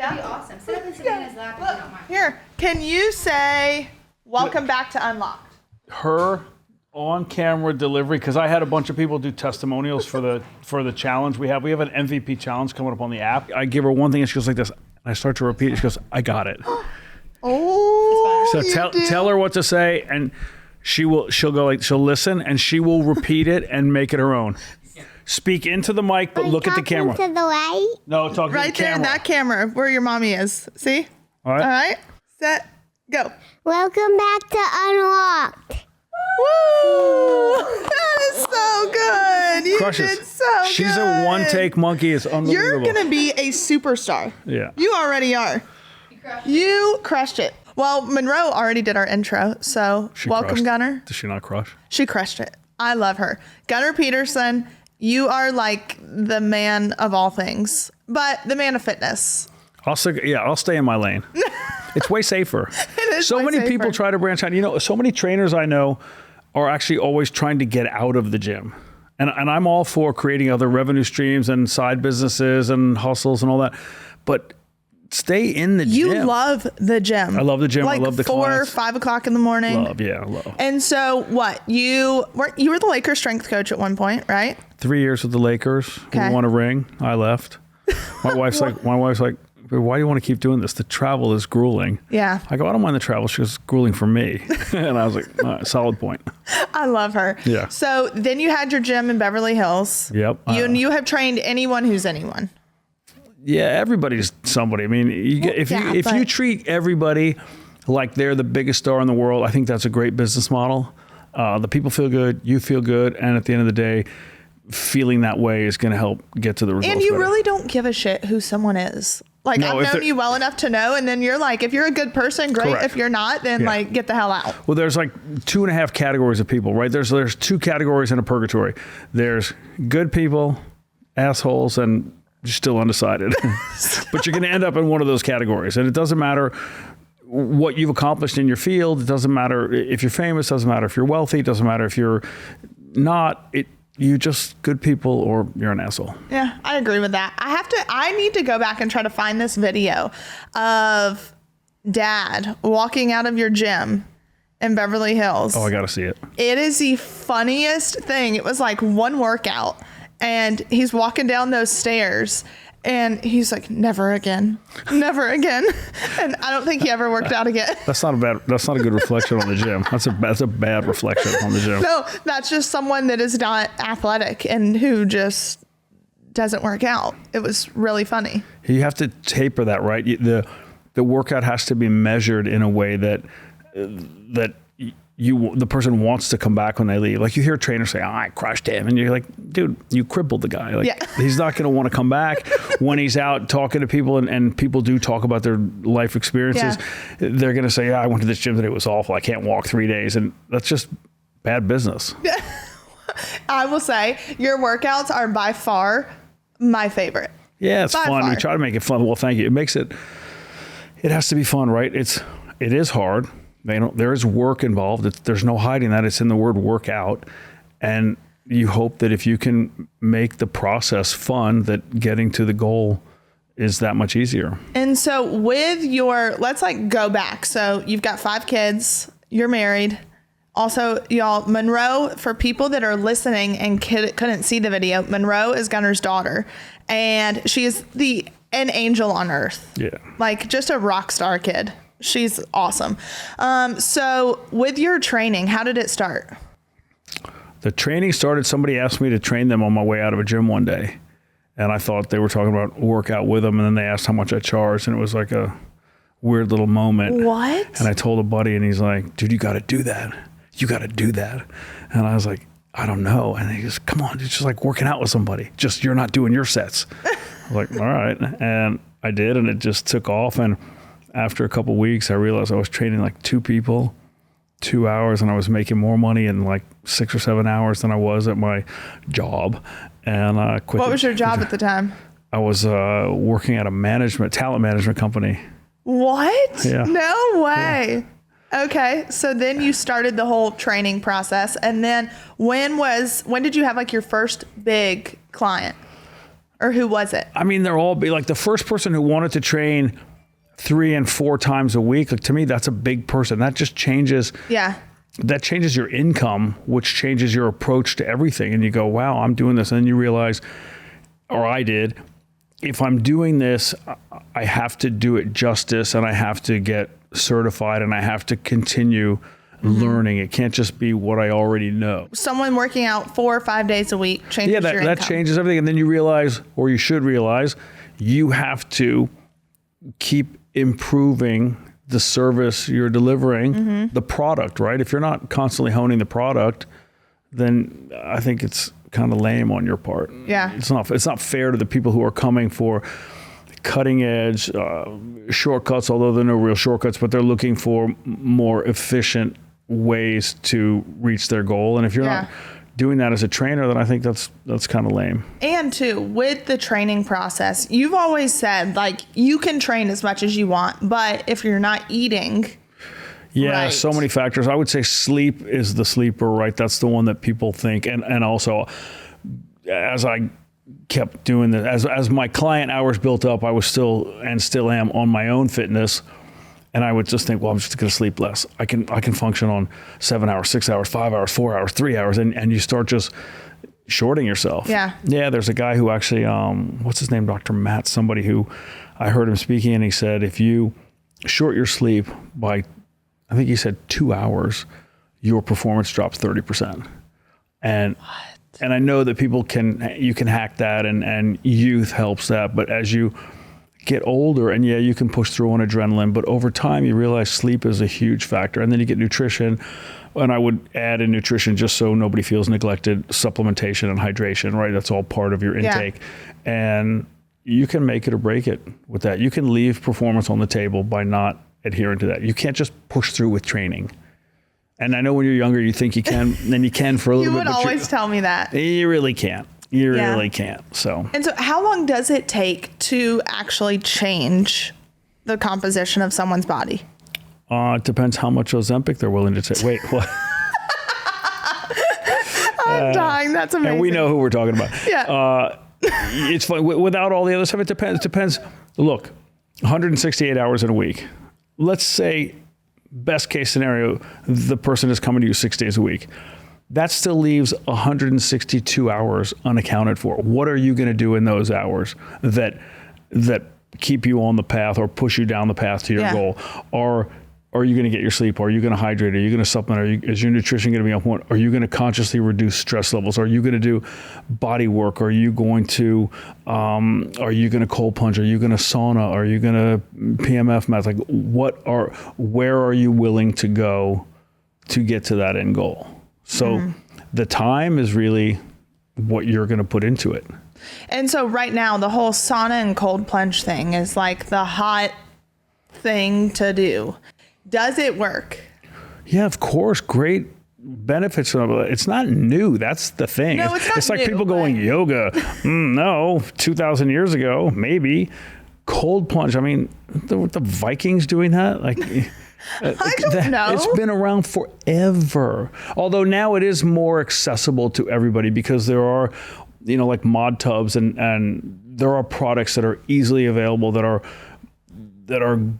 That'd be awesome. Sit up in Savannah's lap if you don't mind. Here, can you say, welcome back to Unlocked? Her on-camera delivery, because I had a bunch of people do testimonials for the challenge we have. We have an MVP challenge coming up on the app. I give her one thing and she goes like this, and I start to repeat it. She goes, I got it. Oh, so tell her what to say, and she'll go like, she'll listen and she will repeat it and make it her own. Speak into the mic, but look at the camera. To the right? No, talk right to the there in camera. that camera where your mommy is. See? All right. All right. Set. Go. Welcome back to Unlocked. Woo! That is so good. You Crushes. did so good. She's a one-take monkey. It's unbelievable. You're going to be a superstar. Yeah. You already are. You crushed it. Well, Monroe already did our intro, so welcome, crushed. Gunnar. Does she not crush? She crushed it. I love her. Gunnar Peterson, you are like the man of all things, but the man of fitness. I'll stay in my lane. It's way safer. It is so way many safer. people try to branch out. You know, so many trainers I know are actually always trying to get out of the gym. And I'm all for creating other revenue streams and side businesses and hustles and all that. But stay in the gym. You love the gym. I love the gym. Like I love the 4 or clients. 5 o'clock in the morning. Love. And so what? You were the Lakers strength coach at one point, right? 3 years with the Lakers. Okay. We won a ring. I left. My wife's like, why do you want to keep doing this? The travel is grueling. Yeah. I go, I don't mind the travel. She goes, grueling for me. And I was like, all right, solid point. I love her. Yeah. So then you had your gym in Beverly Hills. Yep. You have trained anyone who's anyone. Yeah, everybody's somebody. I mean, if you treat everybody like they're the biggest star in the world, I think that's a great business model. The people feel good, you feel good, and at the end of the day, feeling that way is going to help get to the results. And you better. really don't give a shit who someone is. Like, No, I've known you well enough to know, and then you're like, if you're a good person, great. Correct. If you're not, then Yeah. like, get the hell out. Well, there's like 2.5 categories of people, right? There's 2 categories in a purgatory. There's good people, assholes, and still undecided. But you're going to end up in one of those categories, and it doesn't matter what you've accomplished in your field. It doesn't matter if you're famous. It doesn't matter if you're wealthy. It doesn't matter if you're not. You just good people or you're an asshole. Yeah, I agree with that. I need to go back and try to find this video of Dad walking out of your gym in Beverly Hills. Oh, I got to see it. It is the funniest thing. It was like one workout, and he's walking down those stairs, and he's like, never again, never again. And I don't think he ever worked out again. That's not a good reflection on the gym. That's a bad reflection on the gym. No, that's just someone that is not athletic and who just doesn't work out. It was really funny. You have to taper that, right? The workout has to be measured in a way that the person wants to come back when they leave. Like you hear a trainer say, I crushed him. And you're like, dude, you crippled the guy. Like Yeah. he's not going to want to come back when he's out talking to people and people do talk about their life experiences. Yeah. They're going to say, I went to this gym today. It was awful. I can't walk 3 days. And that's just bad business. I will say your workouts are by far my favorite. Yeah, it's By fun. far. We try to make it fun. Well, thank you. It has to be fun, right? It is hard. There is work involved. There's no hiding that. It's in the word workout. And you hope that if you can make the process fun, that getting to the goal is that much easier. And so let's like go back. So you've got 5 kids, you're married. Also, y'all, Monroe, for people that are listening and couldn't see the video, Monroe is Gunnar's daughter, and she is an angel on earth. Yeah. Like just a rock star kid. She's awesome. So with your training, how did it start? The training started, somebody asked me to train them on my way out of a gym one day. And I thought they were talking about workout with them. And then they asked how much I charged. And it was like a weird little moment. What? And I told a buddy and he's like, dude, you got to do that. You got to do that. And I was like, I don't know. And he goes, come on, it's just like working out with somebody. Just you're not doing your sets. I was like, all right. And I did. And it just took off. And after a couple of weeks, I realized I was training like 2 people, 2 hours, and I was making more money in like 6 or 7 hours than I was at my job. And I quit. What was your job at the time? I was working at a talent management company. What? Yeah. No way. Yeah. Okay. So then you started the whole training process. And then when did you have like your first big client? Or who was it? I mean, they're all be like the first person who wanted to train 3 and 4 times a week. Like, to me, that's a big person. That just changes. Yeah. That changes your income, which changes your approach to everything. And you go, wow, I'm doing this. And then you realize, or I did, if I'm doing this, I have to do it justice, and I have to get certified, and I have to continue learning. It can't just be what I already know. Someone working out 4 or 5 days a week changes your income. That changes everything. And then you realize, or you should realize, you have to keep improving the service you're delivering, the product, right? If you're not constantly honing the product, then I think it's kind of lame on your part. Yeah. It's not fair to the people who are coming for cutting edge shortcuts, although there are no real shortcuts, but they're looking for more efficient ways to reach their goal. And if you're not doing that as a trainer, then I think that's kind of lame. And too, with the training process, you've always said, like, you can train as much as you want, but if you're not eating. Yeah, right. So many factors. I would say sleep is the sleeper, right? That's the one that people think. And also, as I kept doing this, as my client hours built up, I was still am on my own fitness. And I would just think, well, I'm just going to sleep less. I can function on 7 hours, 6 hours, 5 hours, 4 hours, 3 hours. And you start just shorting yourself. Yeah. Yeah. There's a guy who actually, what's his name? Dr. Matt, somebody who I heard him speaking, and he said, if you short your sleep by, I think he said 2 hours, your performance drops 30%. And I know that you can hack that, and youth helps that. But as you get older, and you can push through on adrenaline, but over time you realize sleep is a huge factor. And then you get nutrition, and I would add in nutrition just so nobody feels neglected, supplementation and hydration, right? That's all part of your intake. And you can make it or break it with that. You can leave performance on the table by not adhering to that. You can't just push through with training. And I know when you're younger, you think you can, then you can for a little bit. You would always tell me that. You really can't. You really can't. So. And so how long does it take to actually change the composition of someone's body? It depends how much Ozempic they're willing to take. Wait, what? I'm dying. That's amazing. And we know who we're talking about. Yeah. It's fun. Without all the other stuff, it depends. Look, 168 hours in a week. Let's say, best case scenario, the person is coming to you 6 days a week. That still leaves 162 hours unaccounted for. What are you going to do in those hours that keep you on the path or push you down the path to your goal? Are you going to get your sleep? Are you going to hydrate? Are you going to supplement? Is your nutrition going to be on point? Are you going to consciously reduce stress levels? Are you going to do body work? Are you going to cold plunge? Are you going to sauna? Are you going to PMF mats? Like, where are you willing to go to get to that end goal? So the time is really what you're going to put into it. And so right now, the whole sauna and cold plunge thing is like the hot thing to do. Does it work? Yeah, of course. Great benefits from it. It's not new. That's the thing. No, it's like new, people going yoga. No, 2,000 years ago, maybe. Cold plunge. I mean, the Vikings doing that? Like, I don't know. It's been around forever. Although now it is more accessible to everybody because there are, like mod tubs and there are products that are easily available that are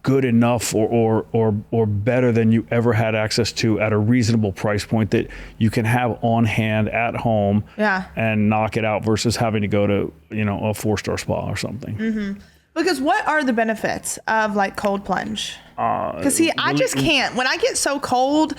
good enough or better than you ever had access to at a reasonable price point that you can have on hand at home and knock it out versus having to go to, a 4-star spa or something. Mm-hmm. Because what are the benefits of like cold plunge? Because I just can't. When I get so cold,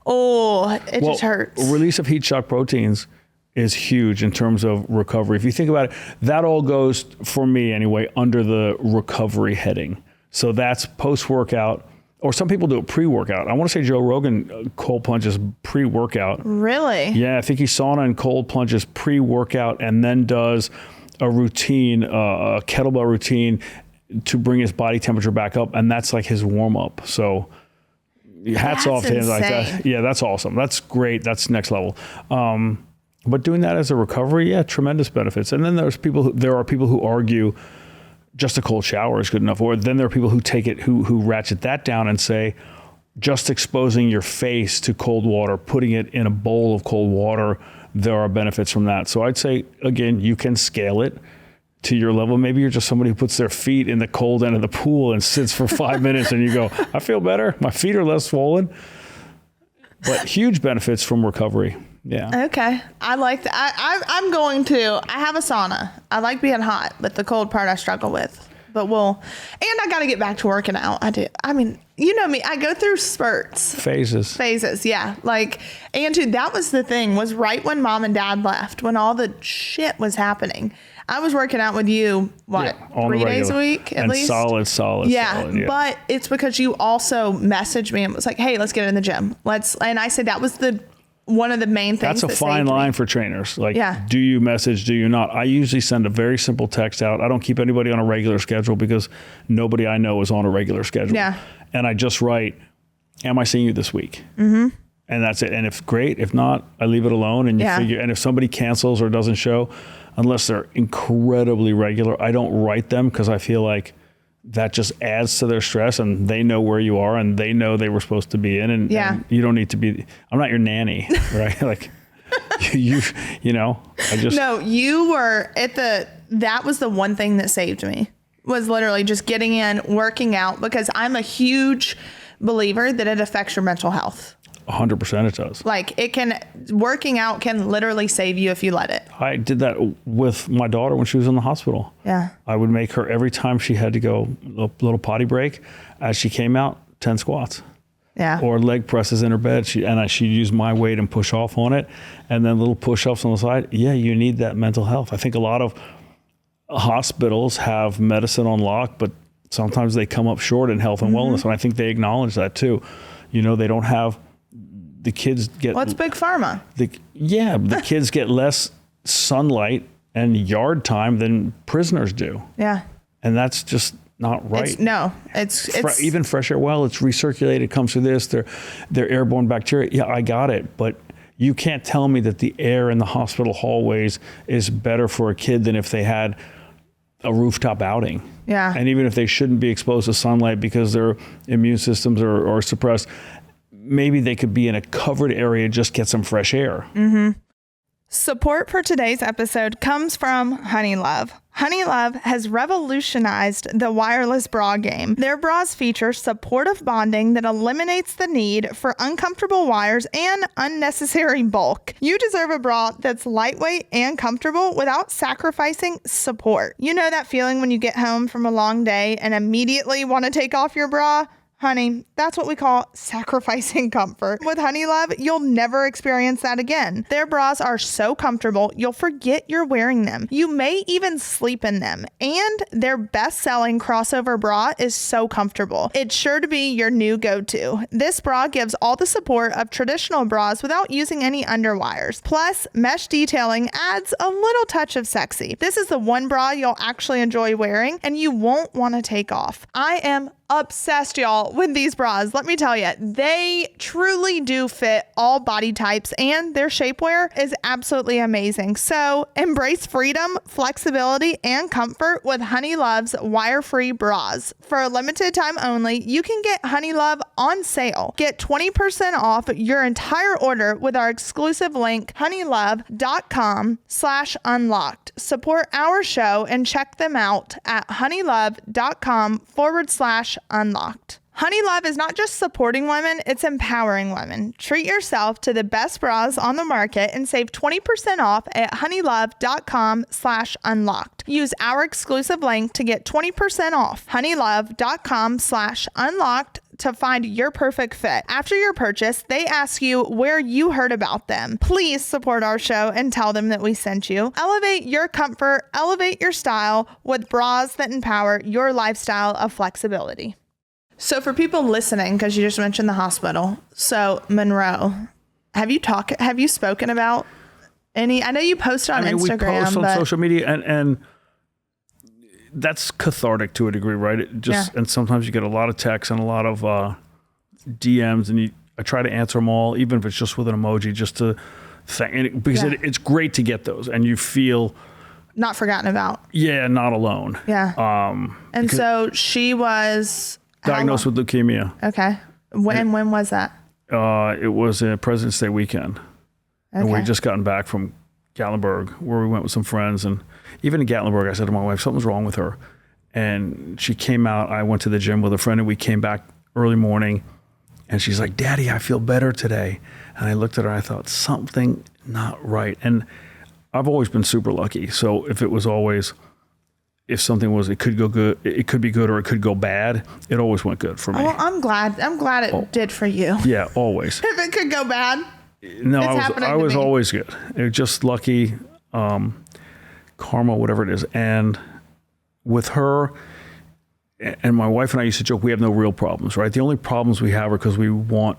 it just hurts. Release of heat shock proteins is huge in terms of recovery. If you think about it, that all goes, for me anyway, under the recovery heading. So that's post-workout, or some people do it pre-workout. I want to say Joe Rogan cold plunges pre-workout. Really? Yeah, I think he sauna and cold plunges pre-workout and then does a routine, a kettlebell routine to bring his body temperature back up. And that's like his warm-up. So hats off to him like that. Yeah, that's awesome. That's great. That's next level. But doing that as a recovery, tremendous benefits. And then there are people who argue just a cold shower is good enough. Or then there are people who take it, who ratchet that down and say, just exposing your face to cold water, putting it in a bowl of cold water, there are benefits from that. So I'd say, again, you can scale it. to your level. Maybe you're just somebody who puts their feet in the cold end of the pool and sits for 5 minutes and you go, I feel better. My feet are less swollen. But huge benefits from recovery. Yeah. Okay. I like that. I have a sauna. I like being hot, but the cold part I struggle with. But and I got to get back to working out. I do. I mean, you know me, I go through spurts. Phases. Yeah. And too, that was the thing, was right when mom and dad left, when all the shit was happening. I was working out with you, 3 days a week at least? Solid. Yeah. But it's because you also messaged me and was like, hey, let's get in the gym. And I said that was one of the main things. That's a fine line for trainers. Do you message? Do you not? I usually send a very simple text out. I don't keep anybody on a regular schedule because nobody I know is on a regular schedule. Yeah. And I just write, am I seeing you this week? Mm-hmm. And that's it. And if great, if not, I leave it alone and you figure, and if somebody cancels or doesn't show, unless they're incredibly regular, I don't write them because I feel like that just adds to their stress, and they know where you are and they know they were supposed to be in. And you don't need to be, I'm not your nanny, right? No, you were that was the one thing that saved me, was literally just getting in, working out, because I'm a huge believer that it affects your mental health. 100% it does. Working out can literally save you if you let it. I did that with my daughter when she was in the hospital. Yeah. I would make her, every time she had to go a little potty break, as she came out, 10 squats. Yeah. Or leg presses in her bed. She'd use my weight and push off on it. And then little push-ups on the side. Yeah, you need that mental health. I think a lot of hospitals have medicine on lock, but sometimes they come up short in health and wellness. And I think they acknowledge that too. They don't have, the kids get... Well, it's big pharma. The kids get less sunlight and yard time than prisoners do. Yeah. And that's just not right. It's even fresh air. Well, it's recirculated, comes through this. They're airborne bacteria. Yeah, I got it. But you can't tell me that the air in the hospital hallways is better for a kid than if they had a rooftop outing. Yeah. And even if they shouldn't be exposed to sunlight because their immune systems are suppressed, maybe they could be in a covered area, just get some fresh air. Mm-hmm. Support for today's episode comes from Honeylove. Honeylove has revolutionized the wireless bra game. Their bras feature supportive bonding that eliminates the need for uncomfortable wires and unnecessary bulk. You deserve a bra that's lightweight and comfortable without sacrificing support. You know that feeling when you get home from a long day and immediately want to take off your bra? Honey, that's what we call sacrificing comfort. With Honeylove, you'll never experience that again. Their bras are so comfortable, you'll forget you're wearing them. You may even sleep in them. And their best-selling crossover bra is so comfortable. It's sure to be your new go-to. This bra gives all the support of traditional bras without using any underwires. Plus, mesh detailing adds a little touch of sexy. This is the one bra you'll actually enjoy wearing and you won't want to take off. I am obsessed, y'all, with these bras. Let me tell you, they truly do fit all body types and their shapewear is absolutely amazing. So embrace freedom, flexibility, and comfort with Honeylove's wire-free bras. For a limited time only, you can get Honeylove on sale. Get 20% off your entire order with our exclusive link, honeylove.com/unlocked. Support our show and check them out at honeylove.com/unlocked. Honeylove is not just supporting women, it's empowering women. Treat yourself to the best bras on the market and save 20% off at honeylove.com/unlocked. Use our exclusive link to get 20% off. honeylove.com/unlocked to find your perfect fit. After your purchase, they ask you where you heard about them. Please support our show and tell them that we sent you. Elevate your comfort, elevate your style with bras that empower your lifestyle of flexibility. So for people listening, because you just mentioned the hospital, so Monroe, have you spoken about any? I know you post on Instagram. We post on social media, and that's cathartic to a degree, right? And sometimes you get a lot of texts and a lot of DMs, and I try to answer them all, even if it's just with an emoji, just to thank, because it's great to get those, and you feel not forgotten about. Yeah, not alone. Yeah. And so she was diagnosed with leukemia. Okay. When was that? It was a President's Day weekend. Okay. And we just gotten back from Gatlinburg, where we went with some friends. And even in Gatlinburg, I said to my wife, something's wrong with her. And she came out. I went to the gym with a friend, and we came back early morning. And she's like, Daddy, I feel better today. And I looked at her, and I thought, something not right. And I've always been super lucky. So if something was, it could go good, it could be good, or it could go bad, it always went good for me. Well, I'm glad it did for you. Yeah, always. If it could go bad, No, it's I was always good. It was just lucky, karma, whatever it is. And with her and my wife and I used to joke, we have no real problems, right? The only problems we have are because we want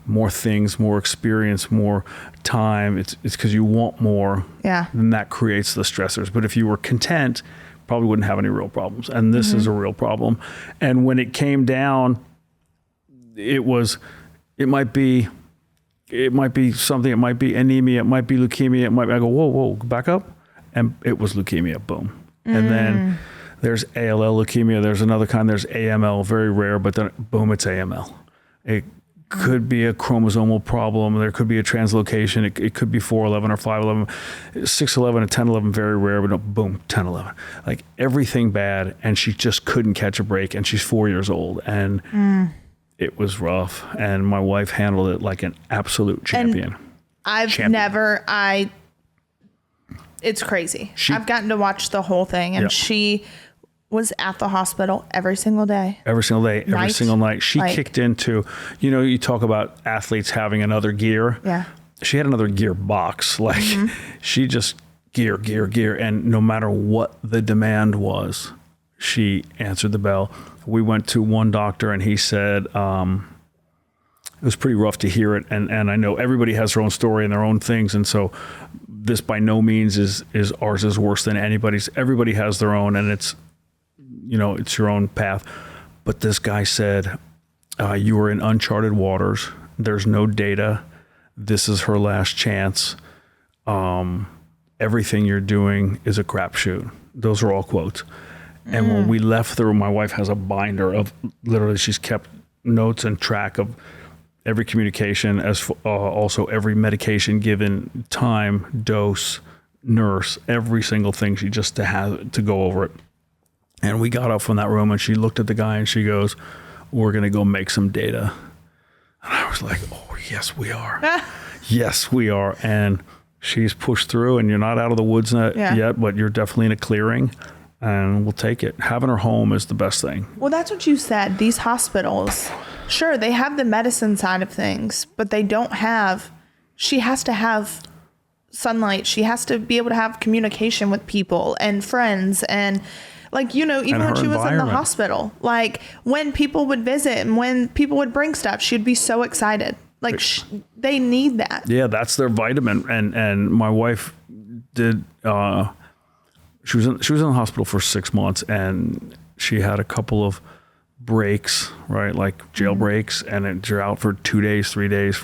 more things, more experience, more time. It's because you want more. Yeah. Then that creates the stressors. But if you were content, probably wouldn't have any real problems. And this is a real problem. And when it came down, it might be something, it might be anemia, it might be leukemia, I go, whoa, back up. And it was leukemia, boom. And then there's ALL leukemia, there's another kind, there's AML, very rare, but then boom, it's AML. It could be a chromosomal problem, there could be a translocation, it could be 411 or 511, 611 and 1011, very rare, but no, boom, 1011. Like everything bad, and she just couldn't catch a break, and she's 4 years old, and it was rough, and my wife handled it like an absolute champion. It's crazy. I've gotten to watch the whole thing, and she was at the hospital every single day. Every single day, every single night. She kicked into, you talk about athletes having another gear. Yeah. She had another gear box. Like she just gear. And no matter what the demand was, she answered the bell. We went to one doctor, and he said, it was pretty rough to hear it. And I know everybody has their own story and their own things. And so this by no means is ours is worse than anybody's. Everybody has their own, and it's your own path. But this guy said, you are in uncharted waters. There's no data. This is her last chance. Everything you're doing is a crapshoot. Those are all quotes. And when we left the room, my wife has a binder of literally, she's kept notes and track of every communication, as also every medication given, time, dose, nurse, every single thing. She just to go over it. And we got up from that room, and she looked at the guy, and she goes, we're going to go make some data. And I was like, oh, yes, we are. Yes, we are. And she's pushed through, and you're not out of the woods yet, but you're definitely in a clearing, and we'll take it. Having her home is the best thing. Well, that's what you said. These hospitals, sure, they have the medicine side of things, but they don't have, she has to have sunlight. She has to be able to have communication with people and friends, and even when she was in the hospital, like when people would visit and when people would bring stuff, she'd be so excited. Like they need that. Yeah, that's their vitamin. And my wife did, she was in the hospital for 6 months, and she had a couple of breaks, right? Like jail breaks, and you're out for 2 days, 3 days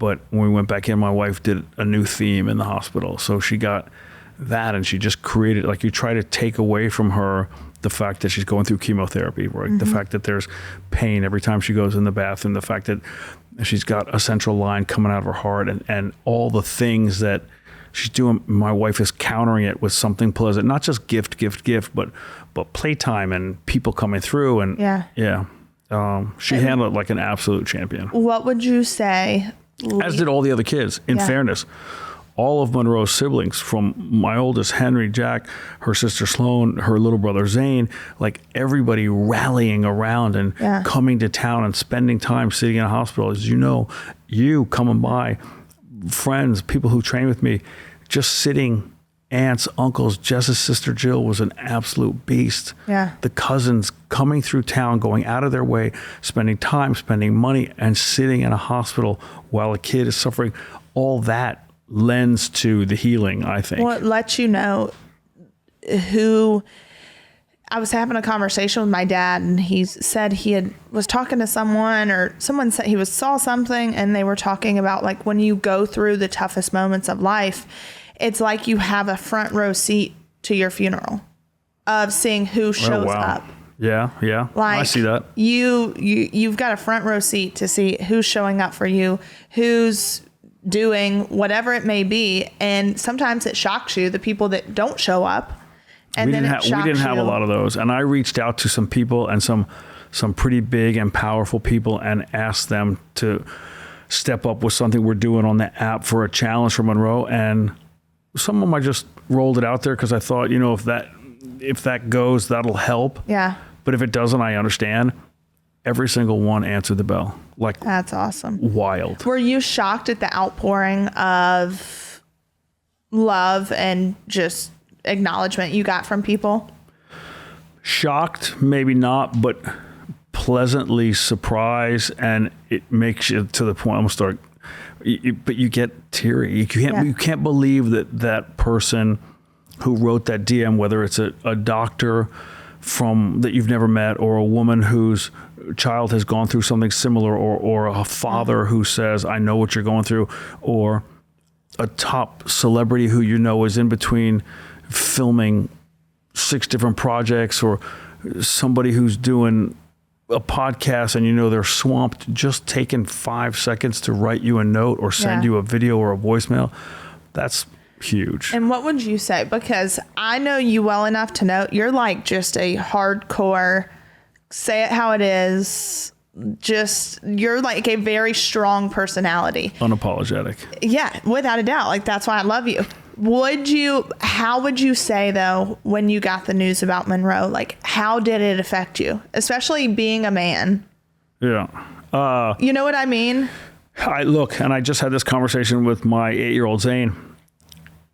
but when we went back in, my wife did a new theme in the hospital. So she got that, and she just created, like, you try to take away from her the fact that she's going through chemotherapy, right? The fact that there's pain every time she goes in the bathroom, the fact that she's got a central line coming out of her heart, and all the things that she's doing. My wife is countering it with something pleasant, not just gift, but playtime and people coming through. And she handled it like an absolute champion. What would you say? As did all the other kids, in fairness. All of Monroe's siblings, from my oldest, Henry, Jack, her sister Sloan, her little brother Zane, like everybody rallying around and coming to town and spending time sitting in a hospital. As you coming by, friends, people who train with me, just sitting, aunts, uncles. Jess's sister Jill was an absolute beast. Yeah. The cousins coming through town, going out of their way, spending time, spending money, and sitting in a hospital while a kid is suffering. All that lends to the healing, I think. Well, it lets you know who. I was having a conversation with my dad, and he said was talking to someone, or someone said he saw something, and they were talking about, like, when you go through the toughest moments of life, it's like you have a front row seat to your funeral of seeing who shows up. Yeah. Like, I see that. You've got a front row seat to see who's showing up for you, who's doing whatever it may be. And sometimes it shocks you, the people that don't show up. And we then didn't have a lot of those. And I reached out to some people and some pretty big and powerful people and asked them to step up with something we're doing on the app for a challenge for Monroe. And some of them I just rolled it out there because I thought, if that goes, that'll help. Yeah. But if it doesn't, I understand. Every single one answered the bell. Like, that's awesome. Wild. Were you shocked at the outpouring of love and just acknowledgement you got from people? Shocked, maybe not, but pleasantly surprised, and it makes you to the point almost start. But you get teary. You can't believe that person who wrote that DM, whether it's a doctor that you've never met, or a woman whose child has gone through something similar, or a father who says, "I know what you're going through," or a top celebrity who is in between filming 6 different projects, or somebody who's doing a podcast and they're swamped, just taking 5 seconds to write you a note or send you a video or a voicemail. That's huge. And what would you say? Because I know you well enough to know you're like just a hardcore, say it how it is. You're like a very strong personality. Unapologetic. Yeah, without a doubt. Like, that's why I love you. How would you say though, when you got the news about Monroe, like how did it affect you? Especially being a man. Yeah. You know what I mean? I just had this conversation with my 8-year-old Zane.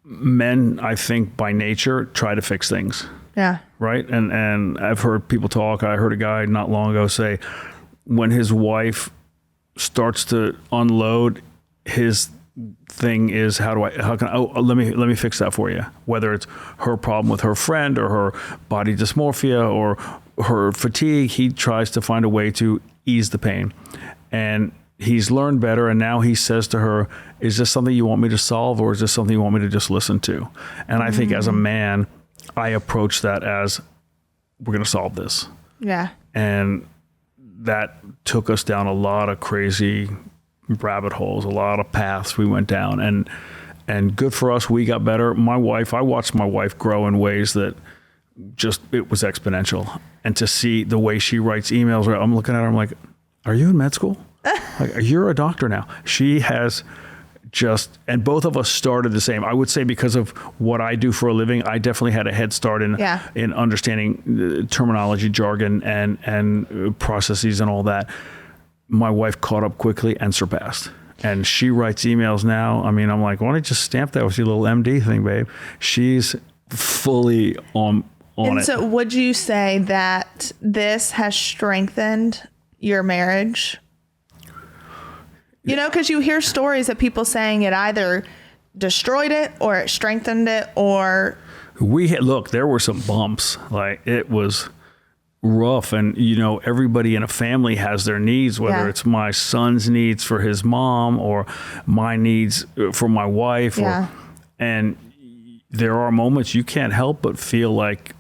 Men, I think by nature, try to fix things. Yeah. Right. And I've heard people talk. I heard a guy not long ago say when his wife starts to unload, his thing is let me fix that for you. Whether it's her problem with her friend or her body dysmorphia or her fatigue, he tries to find a way to ease the pain. And he's learned better, and now he says to her, is this something you want me to solve, or is this something you want me to just listen to? And I think as a man, I approach that as, we're going to solve this. Yeah. And that took us down a lot of crazy rabbit holes, a lot of paths we went down, and good for us, we got better. I watched my wife grow in ways that it was exponential. And to see the way she writes emails, I'm looking at her, I'm like, are you in med school? Like, you're a doctor now. She has and both of us started the same. I would say because of what I do for a living, I definitely had a head start in understanding terminology, jargon, and processes and all that. My wife caught up quickly and surpassed. And she writes emails now. I mean, I'm like, why don't you just stamp that with your little MD thing, babe? She's fully on it. So would you say that this has strengthened your marriage? Because you hear stories of people saying it either destroyed it or it strengthened it, or... there were some bumps. Like, it was rough, and everybody in a family has their needs, whether it's my son's needs for his mom or my needs for my wife, and there are moments you can't help but feel like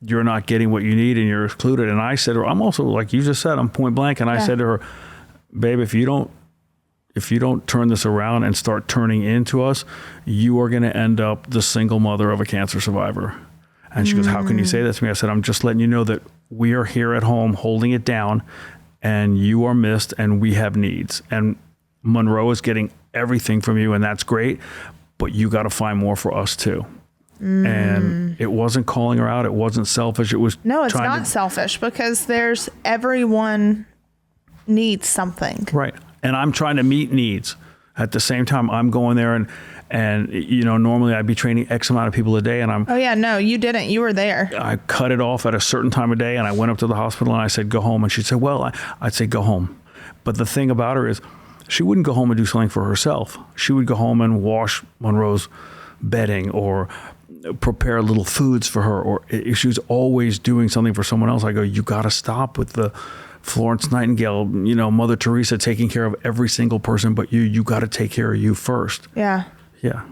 you're not getting what you need and you're excluded. And I said to her, I'm also, like you just said, I'm point blank, and I said to her, babe, if you don't turn this around and start turning into us, you are going to end up the single mother of a cancer survivor. And she goes, how can you say that to me? I said, I'm just letting you know that we are here at home holding it down, and you are missed, and we have needs. And Monroe is getting everything from you, and that's great, but you got to find more for us too. And it wasn't calling her out. It wasn't selfish. It was it's not selfish, because everyone needs something. Right. And I'm trying to meet needs. At the same time, I'm going there and normally I'd be training X amount of people a day, and I'm... Oh yeah, no, you didn't. You were there. I cut it off at a certain time of day, and I went up to the hospital and I said, go home. And she'd say, well, I'd say, go home. But the thing about her is she wouldn't go home and do something for herself. She would go home and wash Monroe's bedding or prepare little foods for her, or she was always doing something for someone else. I go, you got to stop with the Florence Nightingale, Mother Teresa taking care of every single person but you got to take care of you first. Yeah. Yeah.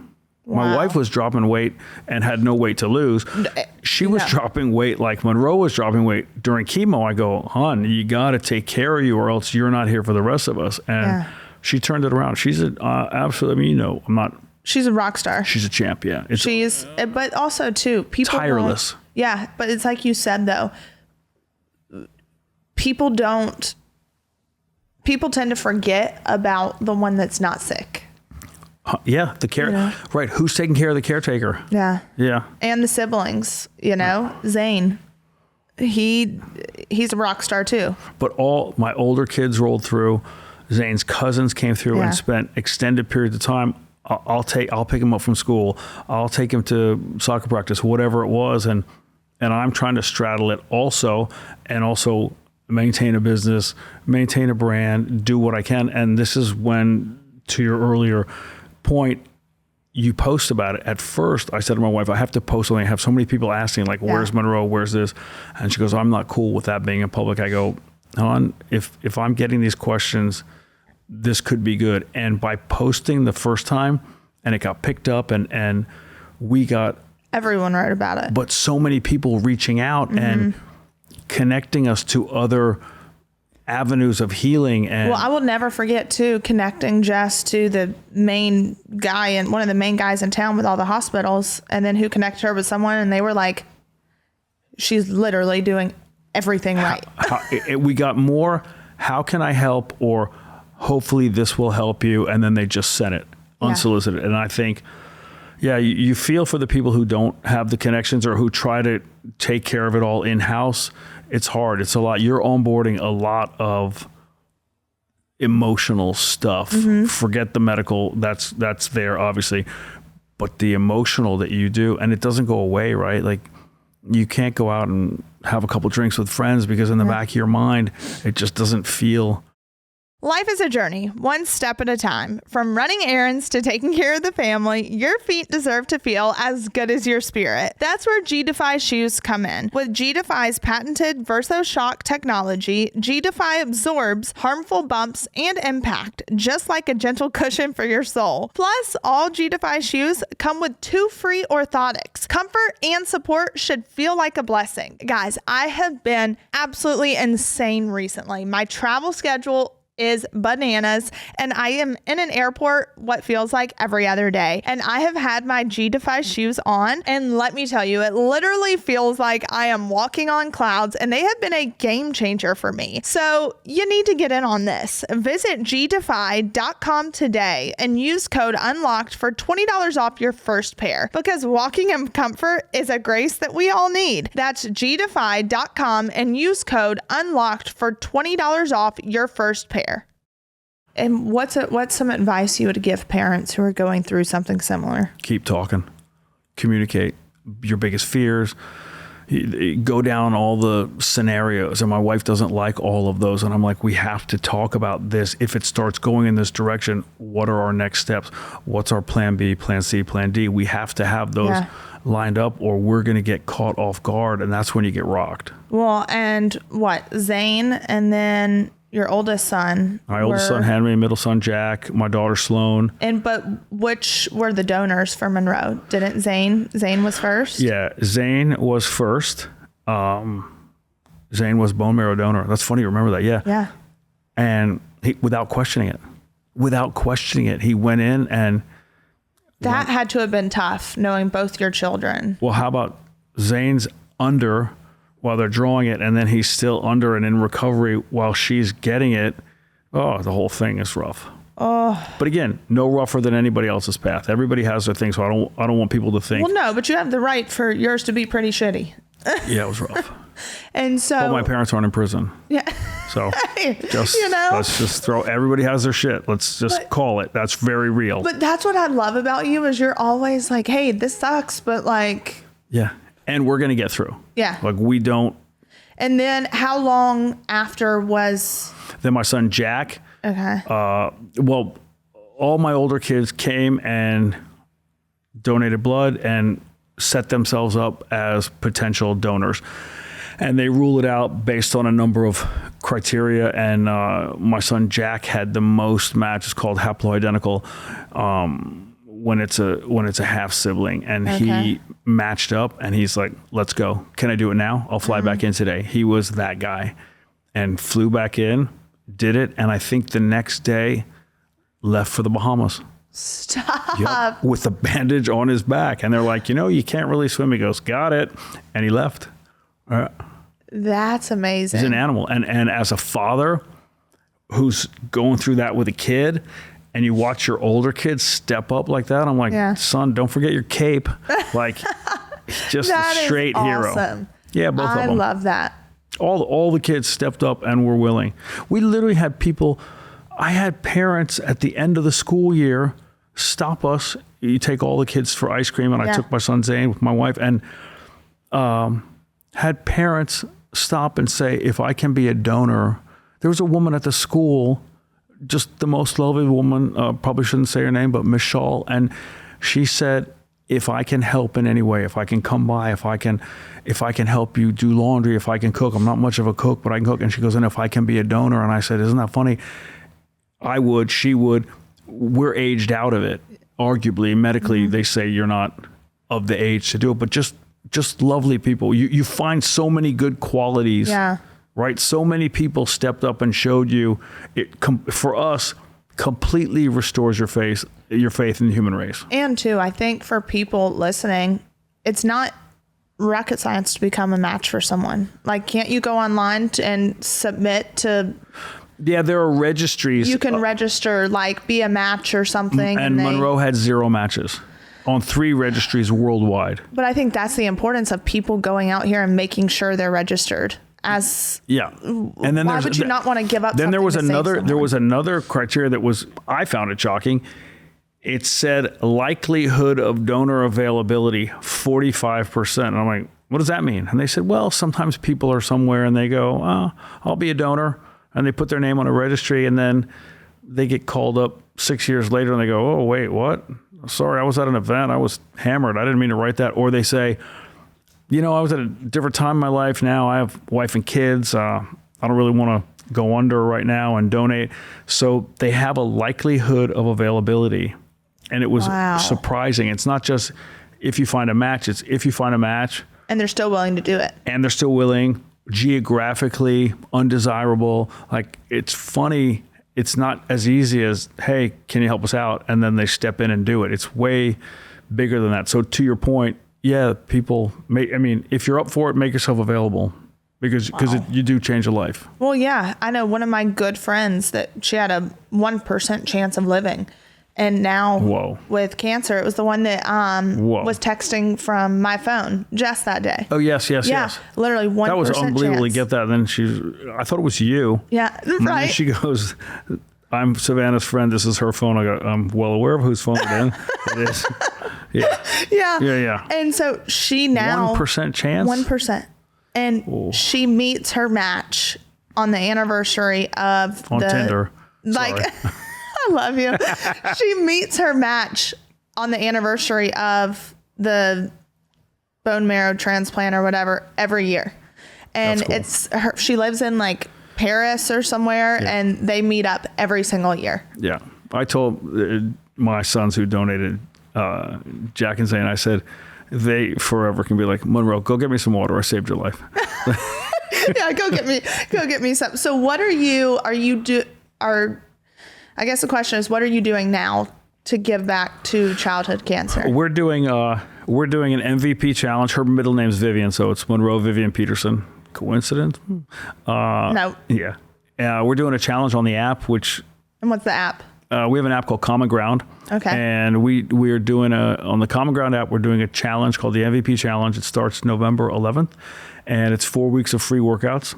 Wow. My wife was dropping weight and had no weight to lose. She was dropping weight like Monroe was dropping weight during chemo. I go, hon, you got to take care of you, or else you're not here for the rest of us. And she turned it around. She's absolutely, I mean, I'm not. She's a rock star. She's a champ. Yeah. But also too, people tireless. Yeah. But it's like you said though, people tend to forget about the one that's not sick. Yeah. Right. Who's taking care of the caretaker? Yeah. Yeah. And the siblings, Zane, he's a rock star too. But all my older kids rolled through. Zane's cousins came through and spent extended periods of time. I'll pick him up from school. I'll take him to soccer practice, whatever it was. And I'm trying to straddle it also, and also maintain a business, maintain a brand, do what I can. And this is when, to your earlier point, you post about it. At first, I said to my wife, I have to post something. I have so many people asking, like, where's Monroe? Where's this? And she goes, I'm not cool with that being in public. I go, Helen, if I'm getting these questions, this could be good. And by posting the first time, and it got picked up, and we got... Everyone wrote about it. But so many people reaching out and connecting us to other avenues of healing. And well, I will never forget too, connecting Jess to the main guy and one of the main guys in town with all the hospitals, and then who connected her with someone, and they were like, she's literally doing everything right. We got more, how can I help? Or hopefully this will help you. And then they just sent it unsolicited. And I think, you feel for the people who don't have the connections or who try to take care of it all in-house. It's hard. It's a lot. You're onboarding a lot of emotional stuff. Forget the medical. That's there, obviously. But the emotional that you do, and it doesn't go away, right? Like, you can't go out and have a couple drinks with friends because in the back of your mind, it just doesn't feel... Life is a journey, one step at a time. From running errands to taking care of the family, your feet deserve to feel as good as your spirit. That's where G-Defy shoes come in. With G-Defy's patented VersoShock technology, G-Defy absorbs harmful bumps and impact, just like a gentle cushion for your soul. Plus, all G-Defy shoes come with 2 free orthotics. Comfort and support should feel like a blessing. Guys, I have been absolutely insane recently. My travel schedule is bananas, and I am in an airport what feels like every other day, and I have had my G-Defy shoes on, and let me tell you, it literally feels like I am walking on clouds, and they have been a game changer for me. So you need to get in on this. Visit gdefy.com today and use code UNLOCKED for $20 off your first pair, because walking in comfort is a grace that we all need. That's gdefy.com and use code UNLOCKED for $20 off your first pair. And what's some advice you would give parents who are going through something similar? Keep talking, communicate your biggest fears, go down all the scenarios. And my wife doesn't like all of those. And I'm like, we have to talk about this. If it starts going in this direction, what are our next steps? What's our plan B, plan C, plan D? We have to have those lined up, or we're going to get caught off guard. And that's when you get rocked. Well, and Zane, and then your oldest son. My oldest son, Henry, middle son, Jack, my daughter, Sloan. But which were the donors for Monroe? Didn't Zane was first? Yeah, Zane was first. Zane was bone marrow donor. That's funny. You remember that? Yeah. Yeah. And he, without questioning it, he went in and... That had to have been tough, knowing both your children. Well, how about Zane's under while they're drawing it, and then he's still under and in recovery while she's getting it. Oh, the whole thing is rough. Oh. But again, no rougher than anybody else's path. Everybody has their thing, so I don't want people to think. Well, no, but you have the right for yours to be pretty shitty. Yeah, it was rough. And so... But my parents aren't in prison. Yeah. So let's just throw... Everybody has their shit. Let's just call it. That's very real. But that's what I love about you, is you're always like, hey, this sucks, but like... Yeah. And we're going to get through. Yeah. Like, we don't... And then how long after was... Then my son, Jack. Okay. Well, all my older kids came and donated blood and set themselves up as potential donors. And they rule it out based on a number of criteria. And my son, Jack, had the most matches, called haploidentical, when it's a half sibling, and he matched up, and he's like, let's go. Can I do it now? I'll fly back in today. He was that guy, and flew back in, did it. And I think the next day left for the Bahamas. Stop. Yep, with a bandage on his back. And they're like, you can't really swim. He goes, got it. And he left. That's amazing. He's an animal. And as a father who's going through that with a kid, and you watch your older kids step up like that, I'm like, son, don't forget your cape. Like, just a straight hero. Yeah, both of them. I love that. All the kids stepped up and were willing. We literally had people, I had parents at the end of the school year stop us. You take all the kids for ice cream, and I took my son Zane with my wife, and had parents stop and say, if I can be a donor. There was a woman at the school, just the most lovely woman, probably shouldn't say her name, but Michelle, and she said, if I can help in any way, if I can come by, if I can help you do laundry, if I can cook, I'm not much of a cook, but I can cook. And she goes, and if I can be a donor. And I said, isn't that funny? I would, she would. We're aged out of it. Arguably, medically, they say you're not of the age to do it, but just lovely people. You find so many good qualities. Yeah. Right? So many people stepped up and showed you it. For us, completely restores your faith in the human race. And too, I think for people listening, it's not rocket science to become a match for someone. Like, can't you go online and submit to? Yeah, there are registries. You can register, like, be a match or something. And Monroe had 0 matches on 3 registries worldwide. But I think that's the importance of people going out here and making sure they're registered. And then why would you not want to give up? Then there was another criteria that I found it shocking. It said likelihood of donor availability 45%. And I'm like, what does that mean? And they said, well, sometimes people are somewhere and they go, I'll be a donor, and they put their name on a registry, and then they get called up 6 years later and they go, oh wait, what? Sorry, I was at an event, I was hammered, I didn't mean to write that. Or they say, I was at a different time in my life. Now I have wife and kids. I don't really want to go under right now and donate. So they have a likelihood of availability. And it was surprising. It's not just if you find a match, it's if you find a match. And they're still willing to do it. And they're still willing, geographically undesirable. Like, it's funny. It's not as easy as, hey, can you help us out? And then they step in and do it. It's way bigger than that. So to your point, people if you're up for it, make yourself available because you do change a life. Well, yeah, I know one of my good friends that she had a 1% chance of living. And now with cancer, it was the one that was texting from my phone just that day. Oh, yes. Literally 1% That was unbelievable chance. to get that. Then I thought it was you. Yeah, right. And then she goes, I'm Savannah's friend. This is her phone. I go, I'm well aware of whose phone it is. It is. Yeah. And so she now 1% chance. 1%, and she meets her match on the anniversary of Tinder. Like, I love you. She meets her match on the anniversary of the bone marrow transplant or whatever every year, and cool. It's her. She lives in like Paris or somewhere, and they meet up every single year. Yeah, I told my sons who donated. Jack and Zane, I said, they forever can be like, Monroe, go get me some water. I saved your life. Yeah, go get me some. So what I guess the question is, what are you doing now to give back to childhood cancer? We're doing an MVP challenge. Her middle name's Vivian, so it's Monroe Vivian Peterson. Coincidence? No. Yeah. We're doing a challenge on the app, And what's the app? We have an app called Common Ground. Okay. And we are doing on the Common Ground app, we're doing a challenge called the MVP Challenge. It starts November 11th, and it's 4 weeks of free workouts.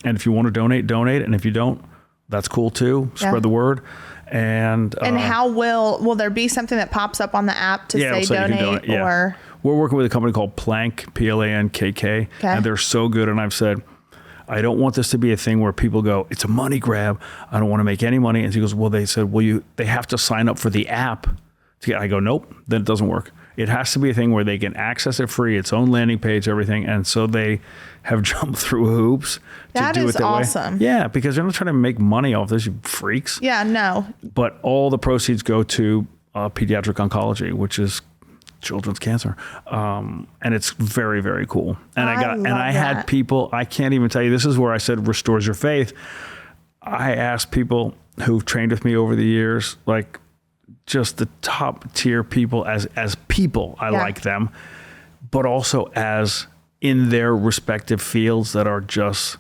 And if you want to donate. And if you don't, that's cool too. Spread the word. And how will there be something that pops up on the app to say donate? Or we're working with a company called Plank, PLANKK, and they're so good. And I've said, I don't want this to be a thing where people go, it's a money grab. I don't want to make any money. And she goes, well, they said, they have to sign up for the app to get. I go, nope, then it doesn't work. It has to be a thing where they can access it free, its own landing page, everything. And so they have jumped through hoops to do it that awesome. way. Yeah, because they're not trying to make money off this, you freaks. Yeah, no. But all the proceeds go to pediatric oncology, which is children's cancer. And it's very, very cool. And I had people, I can't even tell you, this is where I said restores your faith. I asked people, who've trained with me over the years, like just the top tier people as people. I like them, but also as in their respective fields that are just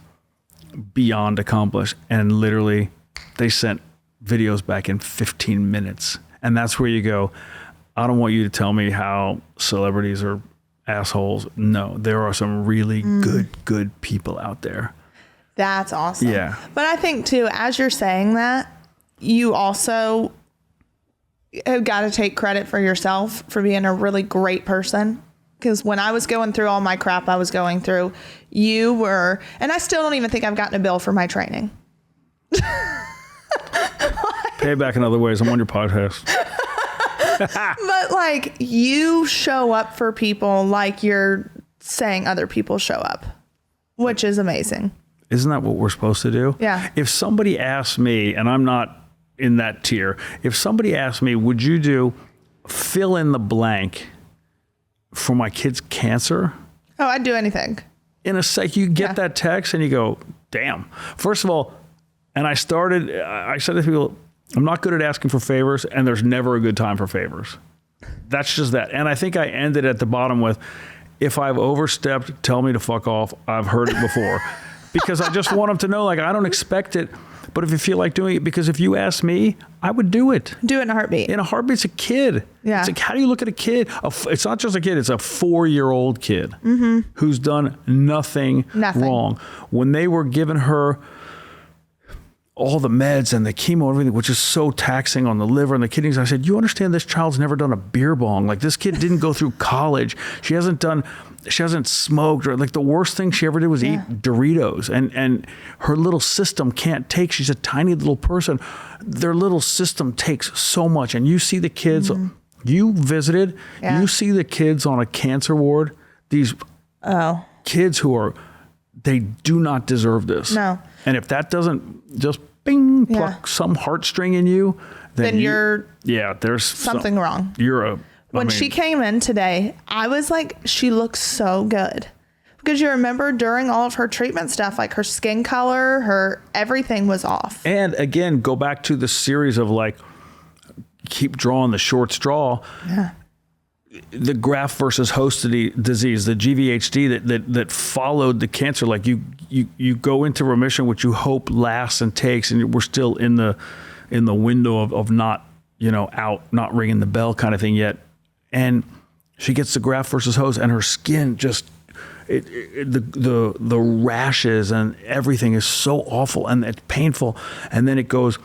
beyond accomplished. And literally they sent videos back in 15 minutes. And that's where you go, I don't want you to tell me how celebrities are assholes. No, there are some really good people out there. That's awesome. Yeah. But I think too, as you're saying that, you also have got to take credit for yourself for being a really great person. Because when I was going through all my crap I was going through, you were, and I still don't even think I've gotten a bill for my training. Pay back in other ways. I'm on your podcast. But like, you show up for people like you're saying other people show up, which is amazing. Isn't that what we're supposed to do? Yeah. If somebody asks me, and I'm not in that tier, if somebody asks me, would you do fill in the blank for my kid's cancer? Oh, I'd do anything. In a sec, you get that text and you go, damn. First of all, and I said to people, I'm not good at asking for favors, and there's never a good time for favors. That's just that. And I think I ended at the bottom with, if I've overstepped, tell me to fuck off. I've heard it before. Because I just want them to know, like, I don't expect it, but if you feel like doing it, because if you ask me, I would do it. Do it in a heartbeat. In a heartbeat, it's a kid. Yeah. It's like, how do you look at a kid? It's not just a kid, it's a 4-year-old kid who's done nothing wrong. When they were giving her all the meds and the chemo and everything, which is so taxing on the liver and the kidneys, I said, you understand this child's never done a beer bong. Like, this kid didn't go through college. She hasn't smoked, or like the worst thing she ever did was eat Doritos, and her little system can't take, she's a tiny little person. Their little system takes so much. And you see the kids, you visited, you see the kids on a cancer ward, these kids they do not deserve this. No. And if that doesn't just pluck some heartstring in you, then there's something wrong. When she came in today, I was like, she looks so good. Because you remember during all of her treatment stuff, like her skin color, her everything was off. And again, go back to the series of like, keep drawing the short straw. Yeah. The graft versus host disease, the GVHD that followed the cancer. Like you go into remission, which you hope lasts and takes, and we're still in the window of not, not ringing the bell kind of thing yet. And she gets the graft versus host, and her skin just, the rashes and everything is so awful and it's painful. And then it goes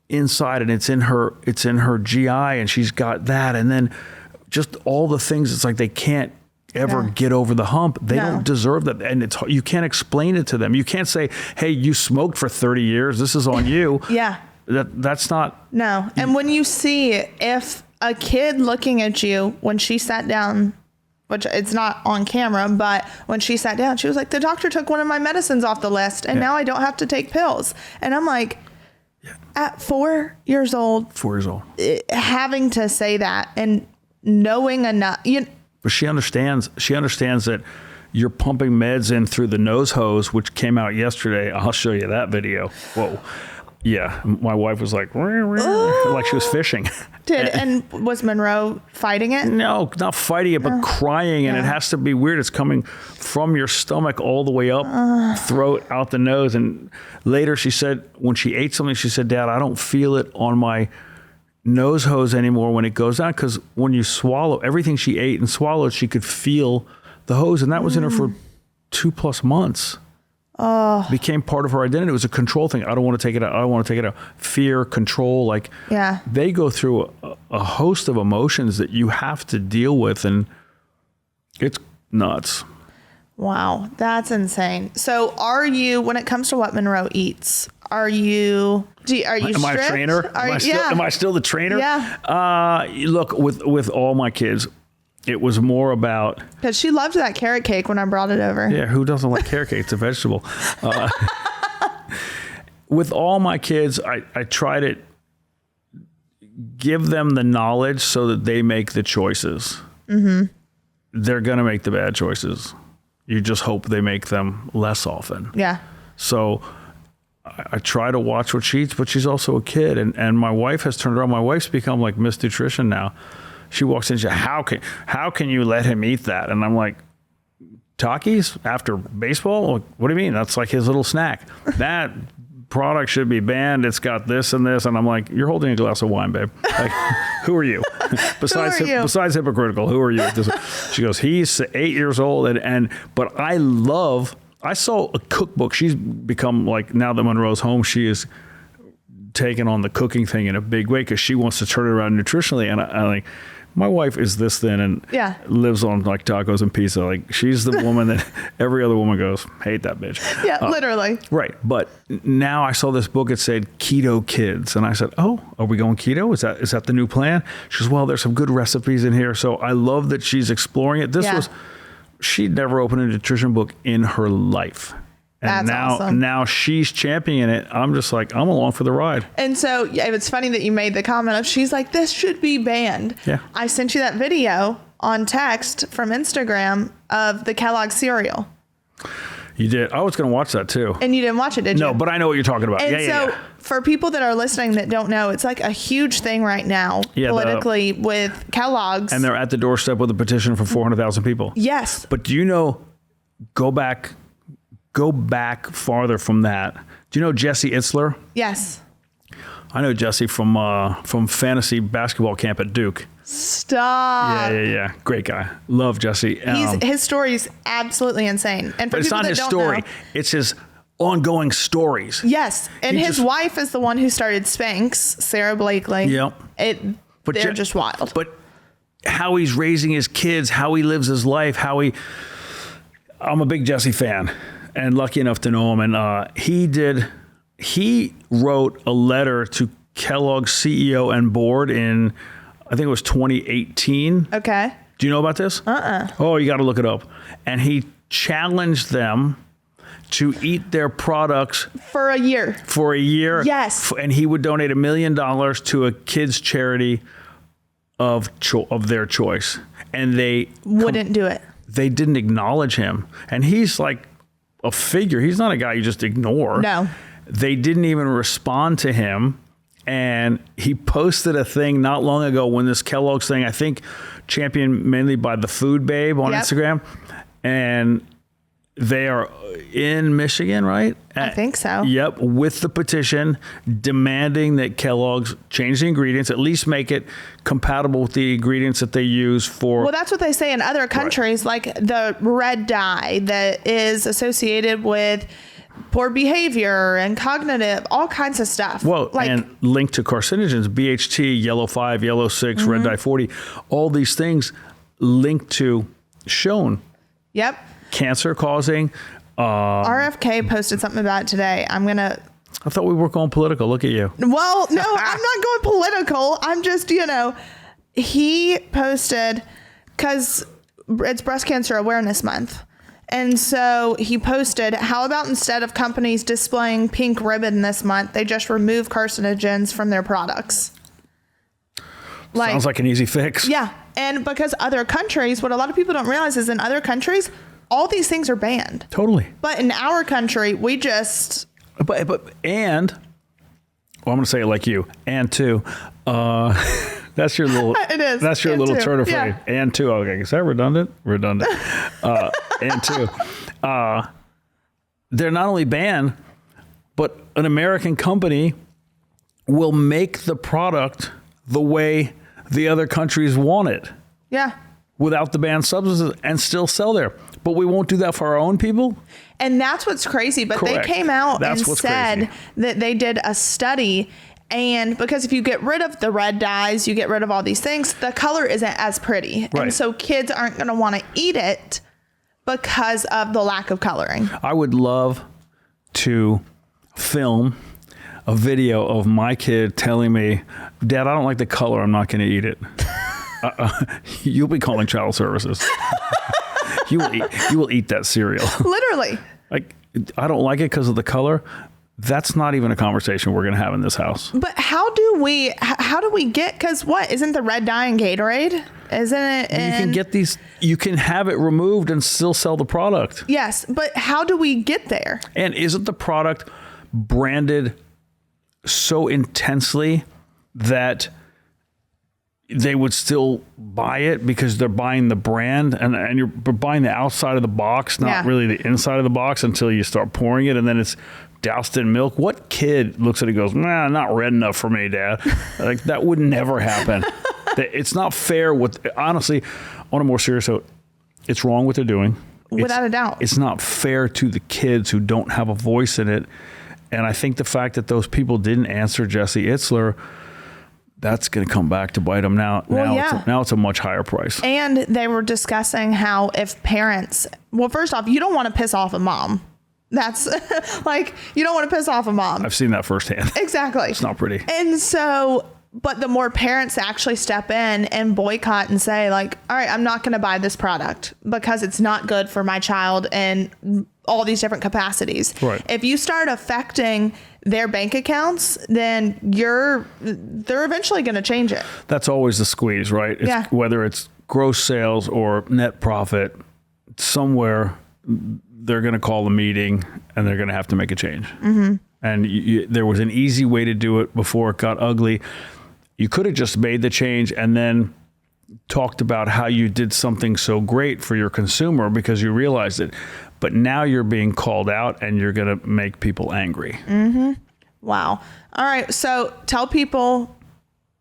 inside, and it's in her GI, and she's got that. And then just all the things, it's like they can't ever get over the hump. They don't deserve that. And you can't explain it to them. You can't say, hey, you smoked for 30 years. This is on you. That's not. No. And when you see if a kid looking at you when she sat down, which it's not on camera, but when she sat down, she was like, the doctor took one of my medicines off the list, and now I don't have to take pills. And I'm like, at 4 years old, having to say that and knowing enough, but she understands that you're pumping meds in through the nose hose, which came out yesterday. I'll show you that video. Whoa. Yeah. My wife was like, like she was fishing. And was Monroe fighting it? No, not fighting it, but crying. And it has to be weird. It's coming from your stomach all the way up, throat, out the nose. And later she said, when she ate something, she said, Dad, I don't feel it on my nose hose anymore when it goes down, because when you swallow everything she ate and swallowed, she could feel the hose, and that was in her for 2+ months. Became part of her identity. It was a control thing. I don't want to take it out. Fear, control, like they go through a host of emotions that you have to deal with, and it's nuts. Wow, that's insane. So are you, when it comes to what Monroe eats, are you strict? Am I a trainer? Am I still the trainer? Yeah. Look, with all my kids, it was more about... Because she loved that carrot cake when I brought it over. Yeah, who doesn't like carrot cake? It's a vegetable. With all my kids, I try to give them the knowledge so that they make the choices. Mm-hmm. They're going to make the bad choices. You just hope they make them less often. Yeah. So I try to watch what she eats, but she's also a kid. And my wife has turned around. My wife's become like Miss Nutrition now. She walks in and says, how can you let him eat that? And I'm like, Takis after baseball? What do you mean? That's like his little snack. That product should be banned. It's got this and this. And I'm like, you're holding a glass of wine, babe. Like, who are you? Besides hypocritical, who are you? She goes, he's 8 years old. But I saw a cookbook. She's become like, now that Monroe's home, she is taking on the cooking thing in a big way because she wants to turn it around nutritionally. And I like, my wife is this thin and lives on like tacos and pizza. Like, she's the woman that every other woman goes, hate that bitch. Yeah, literally. Right. But now I saw this book. It said Keto Kids. And I said, oh, are we going keto? Is that the new plan? She goes, well, there's some good recipes in here. So I love that she's exploring it. She'd never opened a nutrition book in her life. And That's awesome. Now she's championing it. I'm just like, I'm along for the ride. And so it's funny that you made the comment of, she's like, this should be banned. Yeah. I sent you that video on text from Instagram of the Kellogg cereal. You did. I was going to watch that too. And you didn't watch it, did you? No, but I know what you're talking about. And for people that are listening that don't know, it's like a huge thing right now politically with Kellogg's. And they're at the doorstep with a petition for 400,000 people. Yes. But do you know, go back farther from that. Do you know Jesse Itzler? Yes. I know Jesse from fantasy basketball camp at Duke. Stop. Yeah. Great guy. Love Jesse. His story is absolutely insane. And for but it's people not that his don't story. know, it's his ongoing stories. Yes. And his wife is the one who started Spanx, Sarah Blakely. Yep. They're just wild. But how he's raising his kids, how he lives his life, I'm a big Jesse fan and lucky enough to know him. And he wrote a letter to Kellogg's CEO and board in, I think it was 2018. Okay. Do you know about this? Oh, you got to look it up. And he challenged them to eat their products for a year. Yes. And he would donate $1 million to a kids charity of their choice. And they wouldn't do it. They didn't acknowledge him. And he's like a figure. He's not a guy you just ignore. No. They didn't even respond to him. And he posted a thing not long ago when this Kellogg's thing, I think championed mainly by the Food Babe on Instagram. And they are in Michigan, right? I think so. Yep. With the petition demanding that Kellogg's change the ingredients, at least make it compatible with the ingredients that they use for. Well, that's what they say in other countries, like the red dye that is associated with poor behavior and cognitive, all kinds of stuff. Well, and linked to carcinogens, BHT, yellow 5, yellow 6, red dye 40, all these things linked to shown. Yep. Cancer causing. RFK posted something about it today. I thought we were going political. Look at you. Well, no, I'm not going political. I'm just, he posted, because it's Breast Cancer Awareness Month. And so he posted, how about instead of companies displaying pink ribbon this month, they just remove carcinogens from their products? Sounds like an easy fix. Yeah. And because other countries, what a lot of people don't realize is in other countries, all these things are banned. Totally. But in our country, we just. I'm going to say it like you. And two, that's your little. It is. That's your little turn of phrase. Yeah. And two. Okay. Is that redundant? Redundant. And two. They're not only banned, but an American company will make the product the way the other countries want it. Yeah. Without the banned substances and still sell there. But we won't do that for our own people. And that's what's crazy. But Correct. They came out and said crazy. that they did a study. And because if you get rid of the red dyes, you get rid of all these things, the color isn't as pretty. Right. And so kids aren't going to want to eat it because of the lack of coloring. I would love to film a video of my kid telling me, Dad, I don't like the color. I'm not going to eat it. You'll be calling child services. You will eat that cereal. Literally. Like, I don't like it because of the color. That's not even a conversation we're going to have in this house. But how do we get, because isn't the red dye in Gatorade? Isn't it? You can have it removed and still sell the product. Yes. But how do we get there? And isn't the product branded so intensely that they would still buy it because they're buying the brand and you're buying the outside of the box, not really the inside of the box until you start pouring it. And then it's doused in milk. What kid looks at it and goes, nah, not red enough for me, Dad? Like that would never happen. It's not fair. Honestly, on a more serious note, it's wrong what they're doing. Without a doubt. It's not fair to the kids who don't have a voice in it. And I think the fact that those people didn't answer Jesse Itzler, that's going to come back to bite them now. Now it's a much higher price. And they were discussing how if parents, well, first off, you don't want to piss off a mom. That's like, you don't want to piss off a mom. I've seen that firsthand. Exactly. It's not pretty. And so, but the more parents actually step in and boycott and say like, all right, I'm not going to buy this product because it's not good for my child in all these different capacities. Right. If you start affecting their bank accounts, then they're eventually going to change it. That's always the squeeze, right? Whether it's gross sales or net profit, somewhere they're going to call a meeting and they're going to have to make a change. Mm-hmm. And there was an easy way to do it before it got ugly. You could have just made the change and then talked about how you did something so great for your consumer because you realized it. But now you're being called out and you're going to make people angry. Mm-hmm. Wow. All right. So tell people,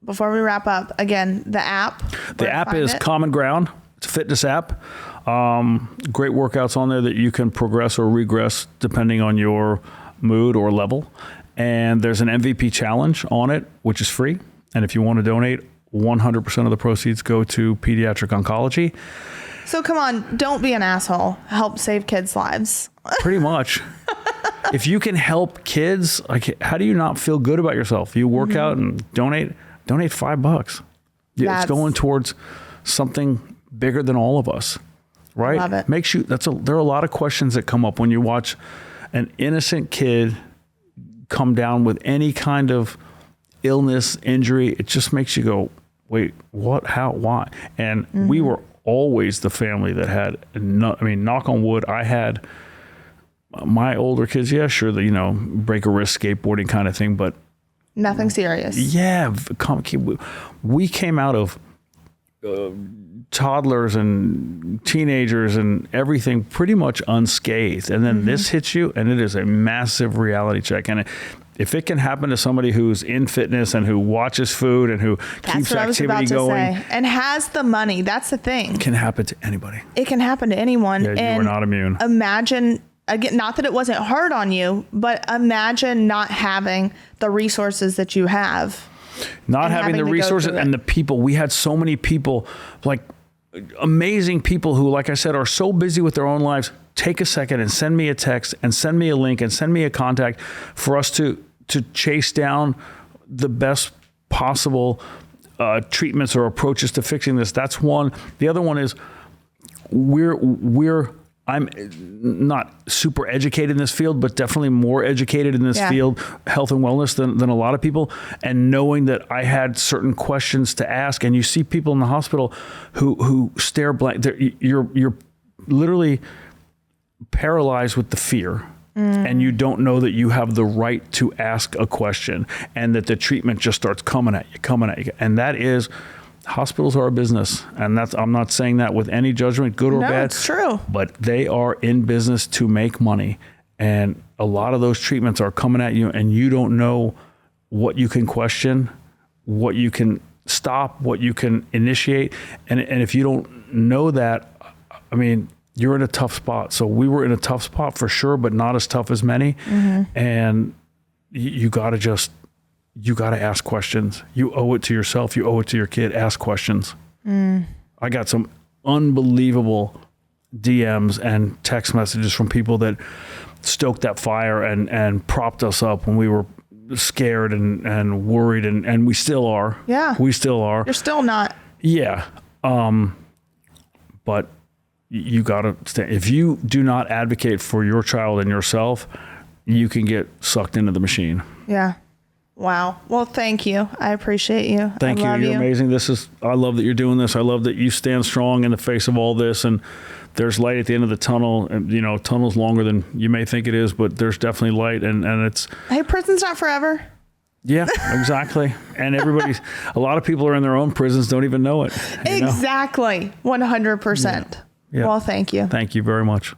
before we wrap up, again, the app. The app is Common Ground. It's a fitness app. Great workouts on there that you can progress or regress depending on your mood or level. And there's an MVP challenge on it, which is free. And if you want to donate, 100% of the proceeds go to pediatric oncology. So come on, don't be an asshole. Help save kids' lives. Pretty much. If you can help kids, like, how do you not feel good about yourself? You work out and donate $5. It's going towards something bigger than all of us, right? Love it. There are a lot of questions that come up when you watch an innocent kid come down with any kind of illness, injury. It just makes you go, wait, what, how, why? And we were always the family that had, knock on wood, I had my older kids, break a wrist, skateboarding kind of thing, but nothing serious. Yeah. We came out of toddlers and teenagers and everything pretty much unscathed. And then this hits you and it is a massive reality check. And if it can happen to somebody who's in fitness and who watches food and who keeps activity going and has the money, that's the thing. It can happen to anybody. It can happen to anyone. Yeah, you are not immune. Imagine, again, not that it wasn't hard on you, but imagine not having the resources that you have. Not having the resources and the people. We had so many people, like amazing people who, like I said, are so busy with their own lives. Take a second and send me a text and send me a link and send me a contact for us to chase down the best possible treatments or approaches to fixing this. That's one. The other one is I'm not super educated in this field, but definitely more educated in this field, health and wellness, than a lot of people. And knowing that I had certain questions to ask, and you see people in the hospital who stare blank. You're literally paralyzed with the fear. And you don't know that you have the right to ask a question, and that the treatment just starts coming at you. And that is, hospitals are a business. And I'm not saying that with any judgment, good or bad. No, it's true. But they are in business to make money. And a lot of those treatments are coming at you, and you don't know what you can question, what you can stop, what you can initiate. And if you don't know that, you're in a tough spot. So we were in a tough spot for sure, but not as tough as many. And you got to ask questions. You owe it to yourself. You owe it to your kid. Ask questions. I got some unbelievable DMs and text messages from people that stoked that fire and propped us up when we were scared and worried. And we still are. Yeah. We still are. You're still not. Yeah. But you got to stand. If you do not advocate for your child and yourself, you can get sucked into the machine. Yeah. Wow. Well, thank you. I appreciate you. Thank you. You're amazing. I love that you're doing this. I love that you stand strong in the face of all this, and there's light at the end of the tunnel. And, tunnel's longer than you may think it is, but there's definitely light, and it's. Hey, prison's not forever. Yeah, exactly. And a lot of people are in their own prisons, don't even know it. Exactly. 100%. Yeah. Well, thank you. Thank you very much.